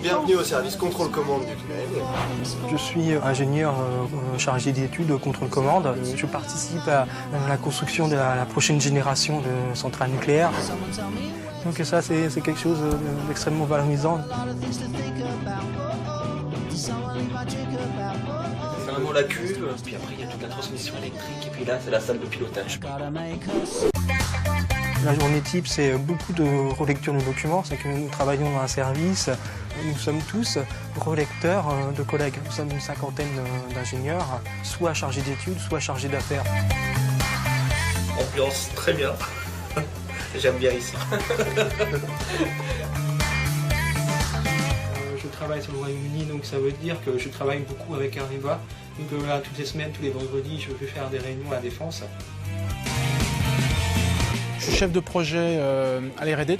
bienvenue au service contrôle-commande du CNED. Je suis ingénieur chargé d'études contrôle-commande. Je participe à la construction de la prochaine génération de centrales nucléaires. Donc ça, c'est quelque chose d'extrêmement valorisant. C'est vraiment la cuve, puis après il y a toute la transmission électrique, et puis là c'est la salle de pilotage. La journée type, c'est beaucoup de relecture de documents. C'est que nous travaillons dans un service. Nous sommes tous relecteurs de collègues. Nous sommes une cinquantaine d'ingénieurs, soit chargés d'études, soit chargés d'affaires. Ambiance très bien. J'aime bien ici. Je travaille sur le Royaume-Uni, donc ça veut dire que je travaille beaucoup avec Areva. Donc là, toutes les semaines, tous les vendredis, je vais faire des réunions à la Défense. Je suis chef de projet à l'R&D.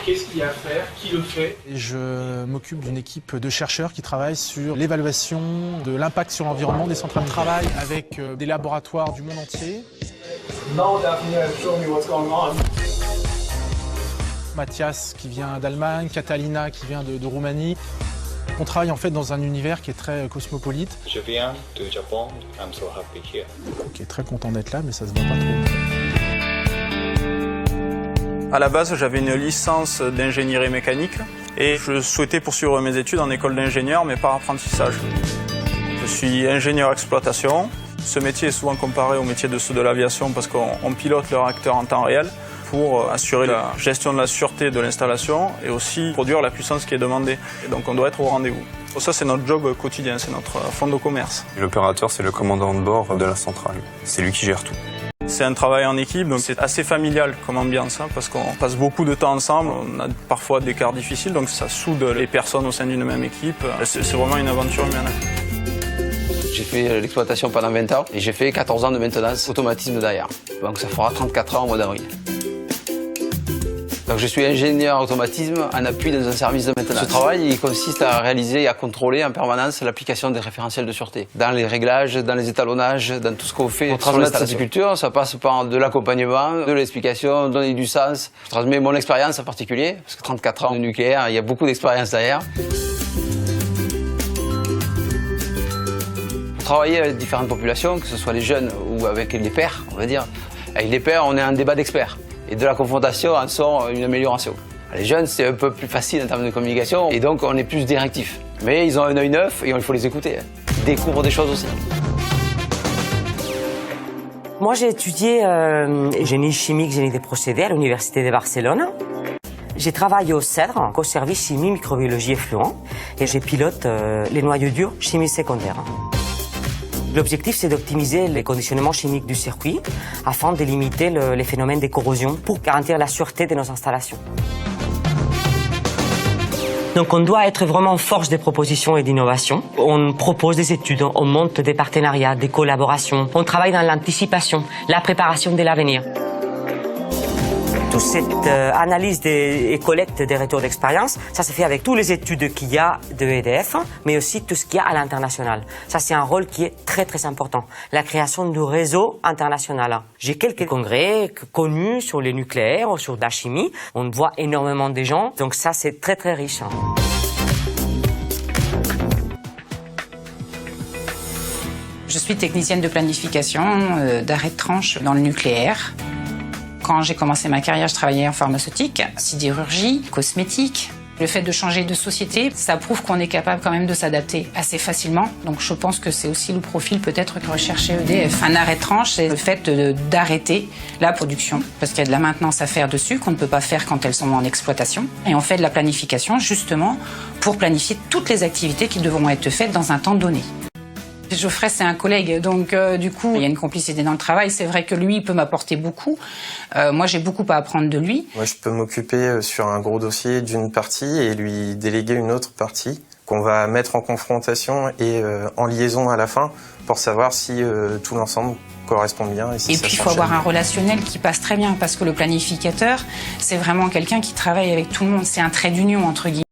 Qu'est-ce qu'il y a à faire? Qui le fait? Et je m'occupe d'une équipe de chercheurs qui travaillent sur l'évaluation de l'impact sur l'environnement des centrales. Je travaille avec des laboratoires du monde entier. Now, Daphne, show me what's going on. Mathias qui vient d'Allemagne, Catalina qui vient de Roumanie. On travaille en fait dans un univers qui est très cosmopolite. Je viens du Japon, I'm so happy here. Ok, très content d'être là, mais ça se voit pas trop. À la base, j'avais une licence d'ingénierie mécanique et je souhaitais poursuivre mes études en école d'ingénieur, mais par apprentissage. Je suis ingénieur exploitation. Ce métier est souvent comparé au métier de ceux de l'aviation parce qu'on pilote le réacteur en temps réel pour assurer la gestion de la sûreté de l'installation et aussi produire la puissance qui est demandée. Et donc on doit être au rendez-vous. Ça, c'est notre job quotidien, c'est notre fonds de commerce. L'opérateur, c'est le commandant de bord de la centrale. C'est lui qui gère tout. C'est un travail en équipe, donc c'est assez familial comme ambiance, parce qu'on passe beaucoup de temps ensemble, on a parfois des quarts difficiles, donc ça soude les personnes au sein d'une même équipe. C'est vraiment une aventure humaine. J'ai fait l'exploitation pendant 20 ans et j'ai fait 14 ans de maintenance automatisme derrière. Donc ça fera 34 ans au mois d'avril. Donc je suis ingénieur automatisme en appui dans un service de maintenance. Ce travail il consiste à réaliser et à contrôler en permanence l'application des référentiels de sûreté. Dans les réglages, dans les étalonnages, dans tout ce qu'on fait. Pour transmettre cette culture, ça passe par de l'accompagnement, de l'explication, donner du sens. Je transmets mon expérience en particulier, parce que 34 ans de nucléaire, il y a beaucoup d'expérience derrière. Travailler avec différentes populations, que ce soit les jeunes ou avec les pairs, on va dire. Avec les pairs, on est un débat d'experts. Et de la confrontation en sort une amélioration. Les jeunes, c'est un peu plus facile en termes de communication, et donc on est plus directif. Mais ils ont un œil neuf et il faut les écouter. Ils découvrent des choses aussi. Moi, j'ai étudié génie chimique, génie des procédés à l'Université de Barcelone. J'ai travaillé au CEDRE, au service chimie, microbiologie et fluents, et je pilote les noyaux durs chimie secondaire. L'objectif, c'est d'optimiser les conditionnements chimiques du circuit afin de limiter les phénomènes de corrosion pour garantir la sûreté de nos installations. Donc on doit être vraiment force des propositions et d'innovation. On propose des études, on monte des partenariats, des collaborations. On travaille dans l'anticipation, la préparation de l'avenir. Toute cette analyse et collecte des retours d'expérience, ça se fait avec toutes les études qu'il y a de EDF, mais aussi tout ce qu'il y a à l'international. Ça, c'est un rôle qui est très très important. La création du réseau international. J'ai quelques congrès connus sur les nucléaires ou sur la chimie. On voit énormément de gens, donc ça, c'est très très riche. Je suis technicienne de planification d'arrêt de tranche dans le nucléaire. Quand j'ai commencé ma carrière, je travaillais en pharmaceutique, sidérurgie, cosmétique. Le fait de changer de société, ça prouve qu'on est capable quand même de s'adapter assez facilement. Donc je pense que c'est aussi le profil peut-être que recherchait EDF. Un arrêt de tranche, c'est le fait d'arrêter la production. Parce qu'il y a de la maintenance à faire dessus qu'on ne peut pas faire quand elles sont en exploitation. Et on fait de la planification justement pour planifier toutes les activités qui devront être faites dans un temps donné. Geoffrey, c'est un collègue, donc du coup, il y a une complicité dans le travail. C'est vrai que lui, il peut m'apporter beaucoup. Moi, j'ai beaucoup à apprendre de lui. Moi, je peux m'occuper sur un gros dossier d'une partie et lui déléguer une autre partie qu'on va mettre en confrontation et en liaison à la fin pour savoir si tout l'ensemble correspond bien. Et puis, il faut avoir un relationnel qui passe très bien parce que le planificateur, c'est vraiment quelqu'un qui travaille avec tout le monde. C'est un trait d'union, entre guillemets.